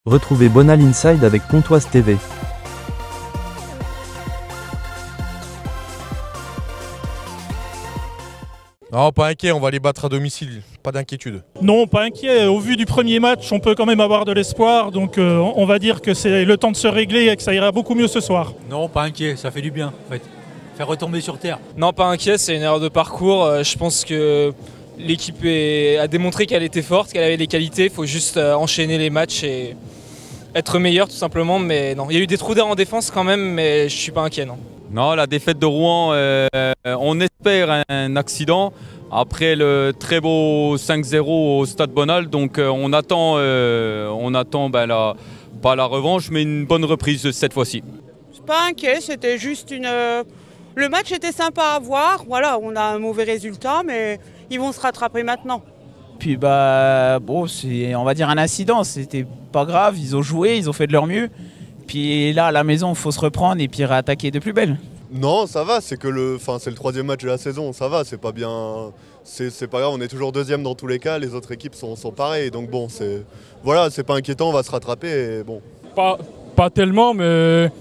Retrouvez Bonal Inside avec Pontoise TV. Non, pas inquiet, on va les battre à domicile, pas d'inquiétude. Non, pas inquiet. Au vu du premier match, on peut quand même avoir de l'espoir. Donc on va dire que c'est le temps de se régler et que ça ira beaucoup mieux ce soir. Non, pas inquiet, ça fait du bien en fait. Faire retomber sur terre. Non, pas inquiet, c'est une erreur de parcours. Je pense que l'équipe a démontré qu'elle était forte, qu'elle avait les qualités. Il faut juste enchaîner les matchs et être meilleur tout simplement. Mais non, il y a eu des trous d'air en défense quand même, mais je suis pas inquiet, non. Non, la défaite de Rouen, on espère un accident. Après le très beau 5-0 au Stade Bonal, donc on attend pas la revanche, mais une bonne reprise cette fois-ci. Je suis pas inquiet, c'était juste une... Le match était sympa à voir, voilà, on a un mauvais résultat, mais ils vont se rattraper maintenant. Puis bon, c'est on va dire un incident, c'était pas grave, ils ont joué, ils ont fait de leur mieux. Puis là, à la maison, il faut se reprendre et puis réattaquer de plus belle. Non, ça va, c'est le 3e match de la saison, ça va, c'est pas bien, c'est pas grave, on est toujours deuxième dans tous les cas, les autres équipes sont pareilles, donc bon, voilà, c'est pas inquiétant, on va se rattraper et bon. Pas tellement, mais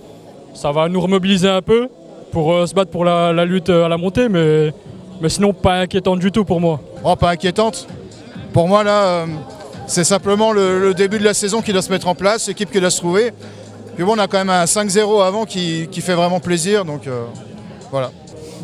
ça va nous remobiliser un peu pour se battre pour la lutte à la montée, mais sinon pas inquiétante du tout pour moi. Oh, pas inquiétante. Pour moi là, c'est simplement le début de la saison qui doit se mettre en place, l'équipe qui doit se trouver. Puis bon, on a quand même un 5-0 avant qui fait vraiment plaisir, donc voilà.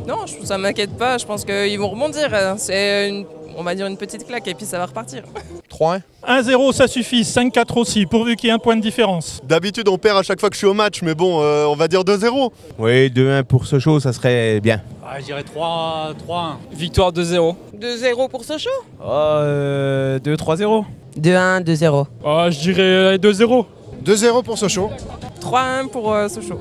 Non, ça ne m'inquiète pas, je pense qu'ils vont rebondir. C'est on va dire une petite claque et puis ça va repartir. 3-1. 1-0, ça suffit. 5-4 aussi, pourvu qu'il y ait un point de différence. D'habitude, on perd à chaque fois que je suis au match, mais bon, on va dire 2-0. Oui, 2-1 pour Sochaux, ça serait bien. Je dirais 3-1. Victoire 2-0. 2-0 pour Sochaux. 2-3-0. 2-1, 2-0. Je dirais 2-0. 2-0 pour Sochaux. 3-1 pour Sochaux.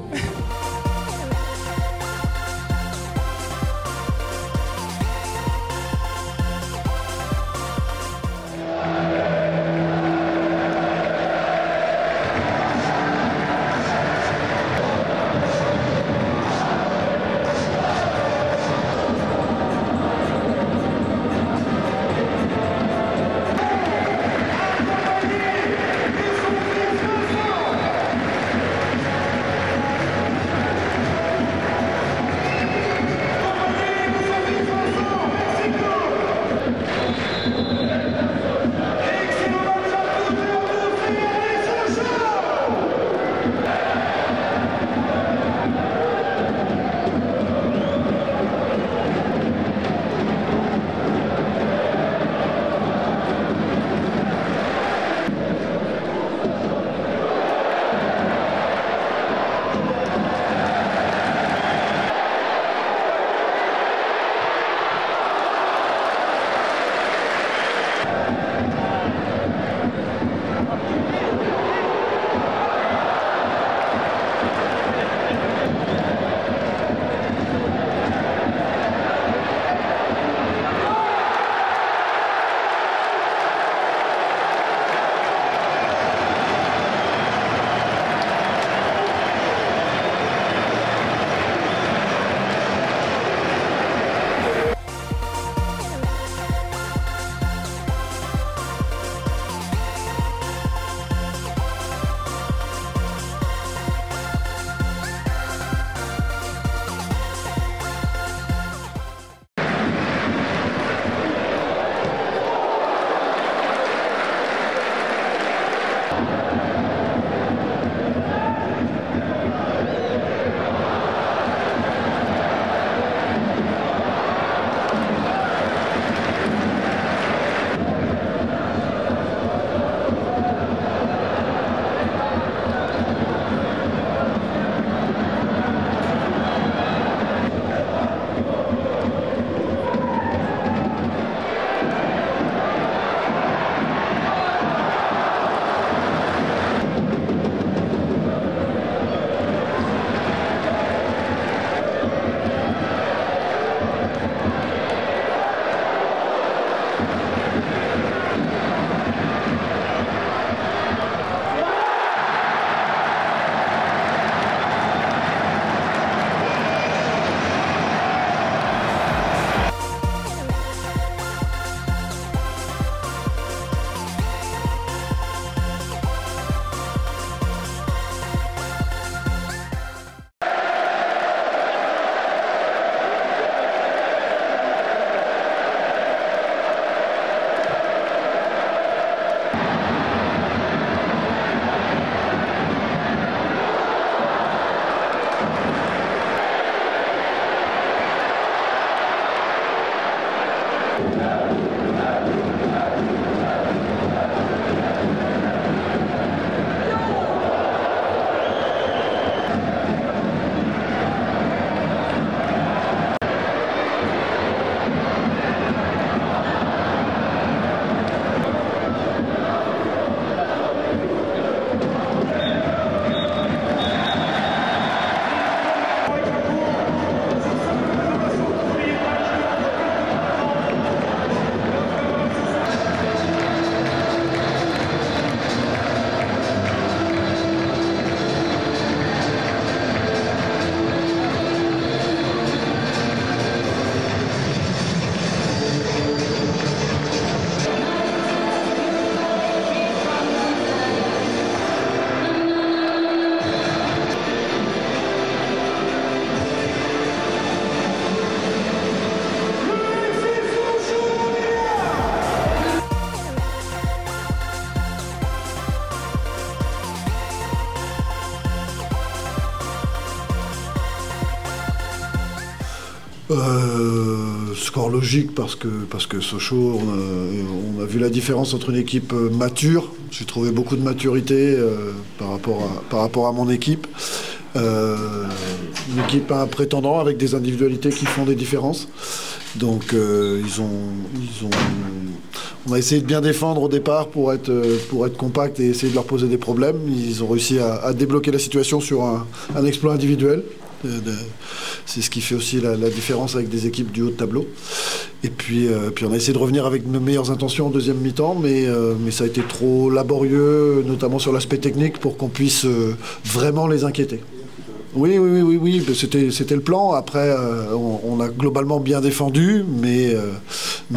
Score logique parce que Sochaux, on a vu la différence entre une équipe mature. J'ai trouvé beaucoup de maturité par rapport à mon équipe. Une équipe à un prétendant avec des individualités qui font des différences. Donc on a essayé de bien défendre au départ pour être compact et essayer de leur poser des problèmes. Ils ont réussi à débloquer la situation sur un exploit individuel. C'est ce qui fait aussi la différence avec des équipes du haut de tableau. Et puis on a essayé de revenir avec nos meilleures intentions en deuxième mi-temps, mais ça a été trop laborieux, notamment sur l'aspect technique, pour qu'on puisse vraiment les inquiéter. Oui, c'était le plan. Après, on a globalement bien défendu, mais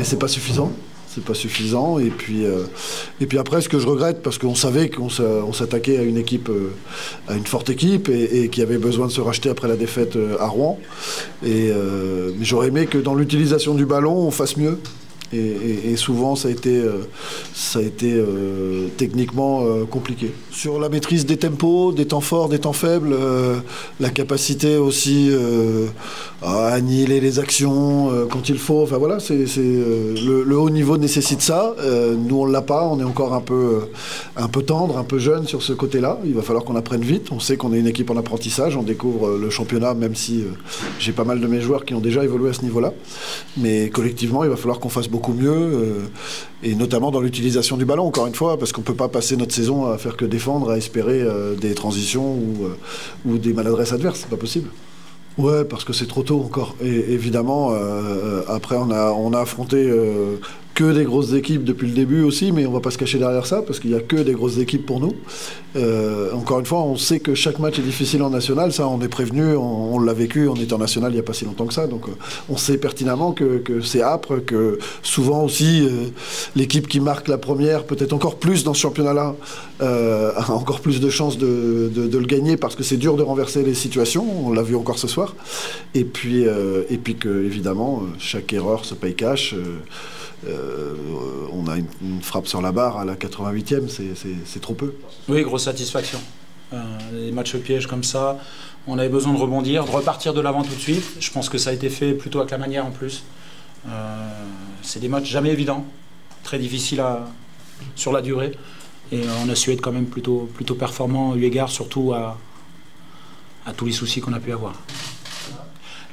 c'est pas suffisant. C'est pas suffisant. Et puis après, ce que je regrette, parce qu'on savait qu'on s'attaquait à une équipe, à une forte équipe, et qui avait besoin de se racheter après la défaite à Rouen. Mais j'aurais aimé que dans l'utilisation du ballon, on fasse mieux. Et souvent, ça a été techniquement compliqué. Sur la maîtrise des tempos, des temps forts, des temps faibles, la capacité aussi à annihiler les actions quand il faut. Enfin voilà, le haut niveau nécessite ça. Nous, on ne l'a pas. On est encore un peu tendre, un peu jeune sur ce côté-là. Il va falloir qu'on apprenne vite. On sait qu'on est une équipe en apprentissage. On découvre le championnat, même si j'ai pas mal de mes joueurs qui ont déjà évolué à ce niveau-là. Mais collectivement, il va falloir qu'on fasse beaucoup mieux, et notamment dans l'utilisation du ballon, encore une fois, parce qu'on ne peut pas passer notre saison à faire que défendre, à espérer des transitions ou des maladresses adverses, c'est pas possible. Ouais, parce que c'est trop tôt encore. Et évidemment, après on a affronté que des grosses équipes depuis le début aussi, mais on va pas se cacher derrière ça, parce qu'il n'y a que des grosses équipes pour nous. Encore une fois, on sait que chaque match est difficile en national, ça on est prévenu, on l'a vécu, on était en national il n'y a pas si longtemps que ça, donc on sait pertinemment que c'est âpre, que souvent aussi l'équipe qui marque la première, peut-être encore plus dans ce championnat-là, a encore plus de chances de le gagner, parce que c'est dur de renverser les situations, on l'a vu encore ce soir, et puis que évidemment chaque erreur se paye cash. On a une frappe sur la barre à la 88e, c'est trop peu. Oui, grosse satisfaction. Les matchs pièges comme ça, on avait besoin de rebondir, de repartir de l'avant tout de suite. Je pense que ça a été fait plutôt avec la manière en plus. C'est des matchs jamais évidents, très difficiles sur la durée. Et on a su être quand même plutôt performant eu égard surtout à tous les soucis qu'on a pu avoir.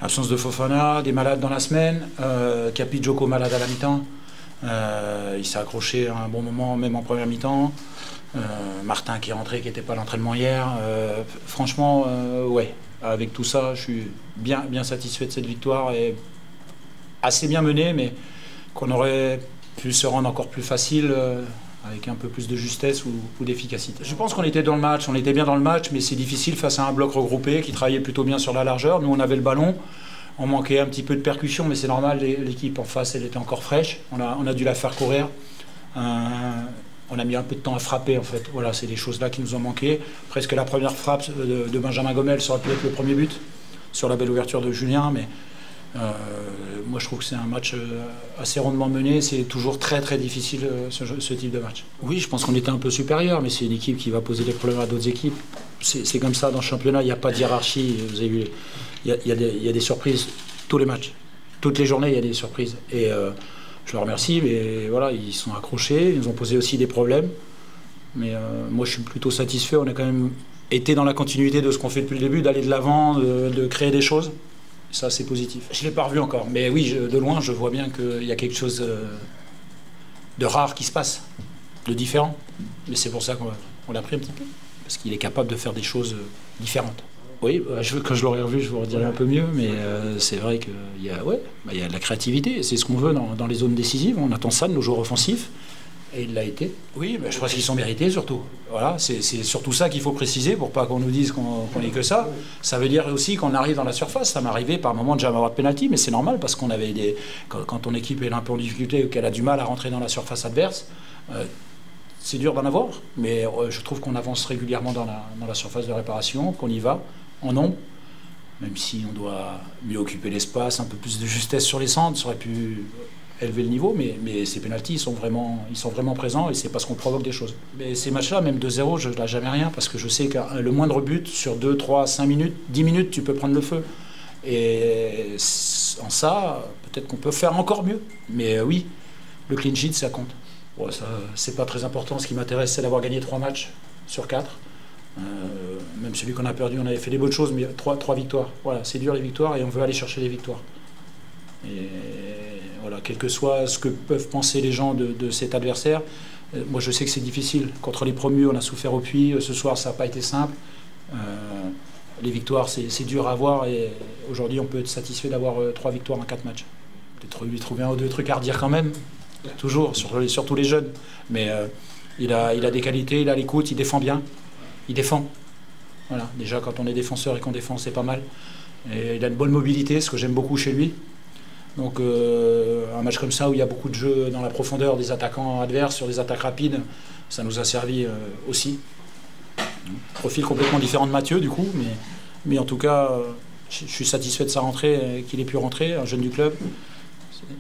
L'absence de Fofana, des malades dans la semaine, Capi Djoko malade à la mi-temps. Il s'est accroché à un bon moment, même en première mi-temps. Martin qui est rentré, qui n'était pas à l'entraînement hier. Franchement, ouais, avec tout ça, je suis bien satisfait de cette victoire. Et assez bien menée, mais qu'on aurait pu se rendre encore plus facile avec un peu plus de justesse ou d'efficacité. Je pense qu'on était dans le match, on était bien dans le match, mais c'est difficile face à un bloc regroupé qui travaillait plutôt bien sur la largeur. Nous, on avait le ballon. On manquait un petit peu de percussion, mais c'est normal, l'équipe en face, elle était encore fraîche. On a dû la faire courir. On a mis un peu de temps à frapper, en fait. Voilà, c'est des choses-là qui nous ont manqué. Presque la première frappe de Benjamin Gomel, ça aurait pu être le premier but, sur la belle ouverture de Julien. Mais moi, je trouve que c'est un match assez rondement mené. C'est toujours très, très difficile, ce type de match. Oui, je pense qu'on était un peu supérieur, mais c'est une équipe qui va poser des problèmes à d'autres équipes. C'est comme ça, dans le championnat, il n'y a pas de hiérarchie. Vous avez vu... Il y a des surprises tous les matchs. Toutes les journées, il y a des surprises. Et je leur remercie, mais voilà, ils sont accrochés, ils nous ont posé aussi des problèmes. Mais moi, je suis plutôt satisfait. On a quand même été dans la continuité de ce qu'on fait depuis le début, d'aller de l'avant, de créer des choses. Ça, c'est positif. Je ne l'ai pas revu encore, mais oui, de loin, je vois bien qu'il y a quelque chose de rare qui se passe, de différent. Mais c'est pour ça qu'on l'a pris un petit peu, parce qu'il est capable de faire des choses différentes. Oui, quand je l'aurais revu, je vous redirai un peu mieux, mais c'est vrai qu'il y a de la créativité, c'est ce qu'on veut dans les zones décisives. On attend ça de nos joueurs offensifs, et il l'a été. Oui, mais je pense qu'ils sont mérités surtout. Voilà, c'est surtout ça qu'il faut préciser pour pas qu'on nous dise qu'on n'est que ça. Ça veut dire aussi qu'on arrive dans la surface. Ça m'est arrivé par moment de jamais avoir de pénalty, mais c'est normal parce qu'on avait quand ton équipe est un peu en difficulté ou qu'elle a du mal à rentrer dans la surface adverse. C'est dur d'en avoir, mais je trouve qu'on avance régulièrement dans la surface de réparation, qu'on y va en nombre, même si on doit mieux occuper l'espace, un peu plus de justesse sur les centres, ça aurait pu élever le niveau, mais ces pénaltys, ils sont vraiment présents et c'est parce qu'on provoque des choses. Mais ces matchs-là, même 2-0, je ne lâche jamais rien parce que je sais que le moindre but sur 2, 3, 5 minutes, 10 minutes, tu peux prendre le feu. Et en ça, peut-être qu'on peut faire encore mieux. Mais oui, le clean sheet, ça compte. Bon, ça, c'est pas très important. Ce qui m'intéresse, c'est d'avoir gagné 3 matchs sur 4. Même celui qu'on a perdu, on avait fait des bonnes choses, mais 3 victoires. Voilà, c'est dur les victoires et on veut aller chercher les victoires. Et voilà, quel que soit ce que peuvent penser les gens de cet adversaire, moi je sais que c'est difficile. Contre les promus, on a souffert au puits. Ce soir, ça n'a pas été simple. Les victoires, c'est dur à avoir et aujourd'hui, on peut être satisfait d'avoir 3 victoires en 4 matchs. Peut-être lui trouver 1 ou 2 trucs à redire quand même, toujours, surtout les jeunes. Mais il a des qualités, il a l'écoute, il défend bien. Il défend. Voilà, déjà quand on est défenseur et qu'on défend, c'est pas mal. Et il a une bonne mobilité, ce que j'aime beaucoup chez lui. Donc un match comme ça où il y a beaucoup de jeux dans la profondeur des attaquants adverses sur des attaques rapides, ça nous a servi aussi. Profil complètement différent de Mathieu du coup, mais en tout cas je suis satisfait de sa rentrée, qu'il ait pu rentrer, un jeune du club,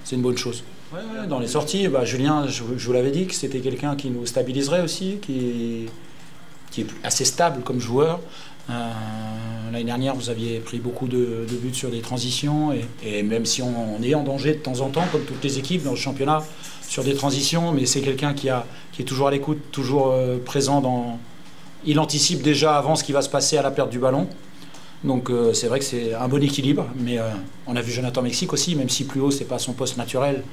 c'est une bonne chose. Ouais, dans les sorties, Julien, je vous l'avais dit que c'était quelqu'un qui nous stabiliserait aussi, qui est assez stable comme joueur. L'année dernière, vous aviez pris beaucoup de buts sur des transitions et même si on est en danger de temps en temps, comme toutes les équipes dans le championnat, sur des transitions, mais c'est quelqu'un qui est toujours à l'écoute, toujours présent il anticipe déjà avant ce qui va se passer à la perte du ballon. Donc c'est vrai que c'est un bon équilibre, mais on a vu Jonathan Mexique aussi, même si plus haut, c'est pas son poste naturel.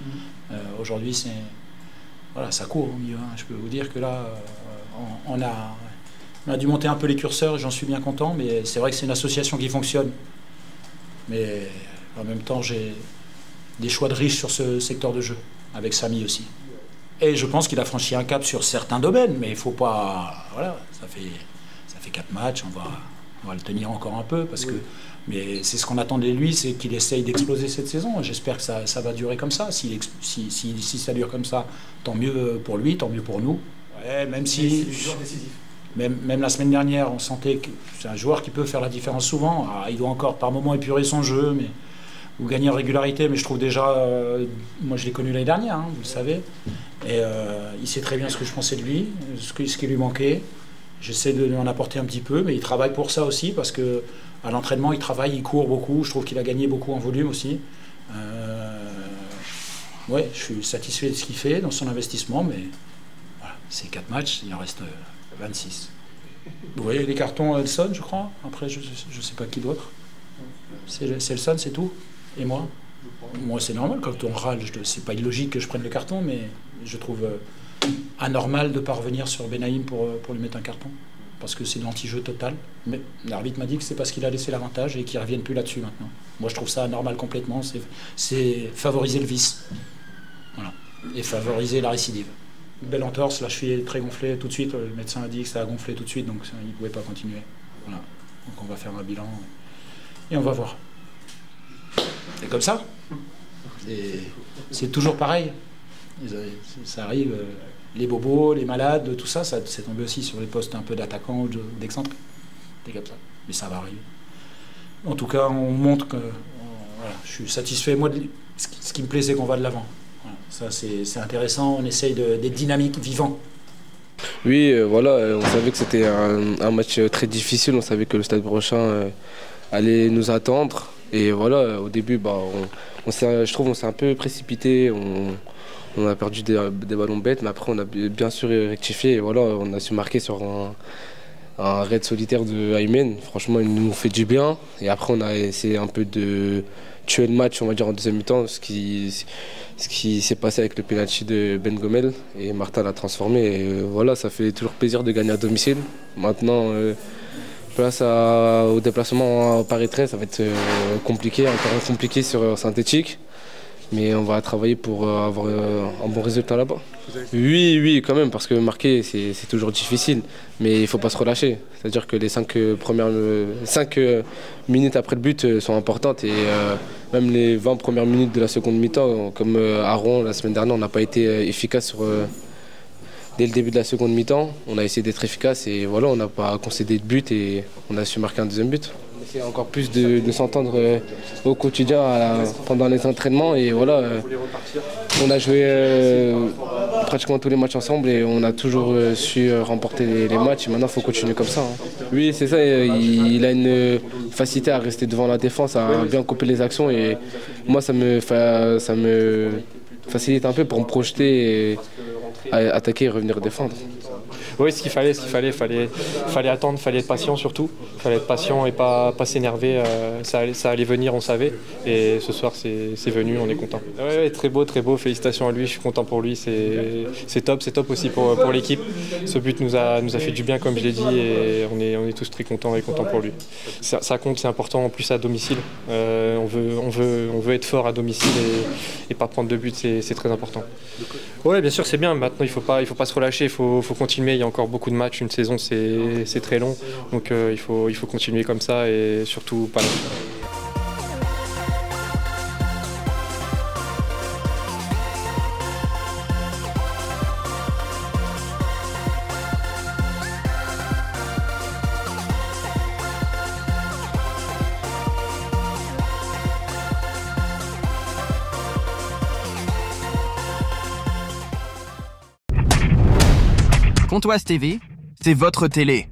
Aujourd'hui, voilà, ça court au milieu. Hein. Je peux vous dire que là, on a dû monter un peu les curseurs et j'en suis bien content, mais c'est vrai que c'est une association qui fonctionne. Mais en même temps, j'ai des choix de riches sur ce secteur de jeu, avec Samy aussi. Et je pense qu'il a franchi un cap sur certains domaines, mais il ne faut pas... Voilà, ça fait 4 matchs, on va le tenir encore un peu, parce que... Mais c'est ce qu'on attendait de lui, c'est qu'il essaye d'exploser cette saison. J'espère que ça va durer comme ça. Si ça dure comme ça, tant mieux pour lui, tant mieux pour nous. Ouais, même si... Même la semaine dernière, on sentait que c'est un joueur qui peut faire la différence souvent. Il doit encore par moments épurer son jeu ou gagner en régularité, mais je trouve déjà... moi, je l'ai connu l'année dernière, hein, vous le savez. Et il sait très bien ce que je pensais de lui, ce qui lui manquait. J'essaie de lui en apporter un petit peu, mais il travaille pour ça aussi, parce que à l'entraînement, il travaille, il court beaucoup. Je trouve qu'il a gagné beaucoup en volume aussi. Ouais, je suis satisfait de ce qu'il fait dans son investissement, mais voilà, c'est 4 matchs, il en reste 26. Vous voyez les cartons Elson, je crois. Après, je ne sais pas qui d'autre. C'est Elson, c'est tout. Et moi, c'est normal. Quand on râle, c'est pas illogique que je prenne le carton, mais je trouve anormal de ne pas revenir sur Benaïm pour lui mettre un carton. Parce que c'est de l'anti-jeu total. Mais l'arbitre m'a dit que c'est parce qu'il a laissé l'avantage et qu'il ne revienne plus là-dessus maintenant. Moi, je trouve ça anormal complètement. C'est favoriser le vice. Voilà. Et favoriser la récidive. Belle entorse, la cheville est très gonflée tout de suite. Le médecin a dit que ça a gonflé tout de suite, donc il ne pouvait pas continuer. Voilà. Donc on va faire un bilan et on va voir. C'est comme ça. C'est toujours pareil. Ça arrive, les bobos, les malades, tout ça, c'est tombé aussi sur les postes un peu d'attaquants ou d'excentriques. C'est comme ça. Mais ça va arriver. En tout cas, on montre que voilà, je suis satisfait. Moi, ce qui me plaît, c'est qu'on va de l'avant. Ça, c'est intéressant, on essaye d'être dynamique, vivant. Oui, voilà, on savait que c'était un match très difficile, on savait que le Stade Brochin allait nous attendre. Et voilà, au début, je trouve qu'on s'est un peu précipité, on a perdu des ballons bêtes, mais après on a bien sûr rectifié. Et voilà, on a su marquer sur un raid solitaire de Aymen. Franchement, il nous fait du bien. Et après, on a essayé un peu de tuer le match, on va dire, en deuxième mi-temps, ce qui s'est passé avec le penalty de Ben Gomel, et Martin l'a transformé. Et voilà, ça fait toujours plaisir de gagner à domicile. Maintenant, place au déplacement à Paris-13, ça va être compliqué, encore compliqué sur synthétique. Mais on va travailler pour avoir un bon résultat là-bas. Oui, quand même, parce que marquer, c'est toujours difficile. Mais il ne faut pas se relâcher. C'est-à-dire que les 5 minutes après le but sont importantes. Et même les 20 premières minutes de la seconde mi-temps, comme à Rouen la semaine dernière, on n'a pas été efficace dès le début de la seconde mi-temps. On a essayé d'être efficace et voilà, on n'a pas concédé de but et on a su marquer un deuxième but. On essaie encore plus de s'entendre au quotidien pendant les entraînements et voilà, on a joué pratiquement tous les matchs ensemble et on a toujours su remporter les matchs. Et maintenant, il faut continuer comme ça. Oui, c'est ça. Il a une facilité à rester devant la défense, à bien couper les actions. Et moi, ça me facilite un peu pour me projeter et attaquer et revenir défendre. Oui, ce qu'il fallait attendre, fallait être patient surtout. Fallait être patient et pas s'énerver. Ça allait venir, on savait. Et ce soir, c'est venu, on est content. Ouais, très beau. Félicitations à lui, je suis content pour lui. C'est top aussi pour l'équipe. Ce but nous a fait du bien, comme je l'ai dit, et on est tous très contents et contents pour lui. Ça compte, c'est important en plus à domicile. On veut être fort à domicile et pas prendre de but, c'est très important. Ouais, bien sûr, c'est bien. Maintenant, il faut pas se relâcher, il faut continuer. Il y a encore beaucoup de matchs, une saison c'est très long, donc il faut continuer comme ça et surtout pas lâcher. Pontoise TV, c'est votre télé.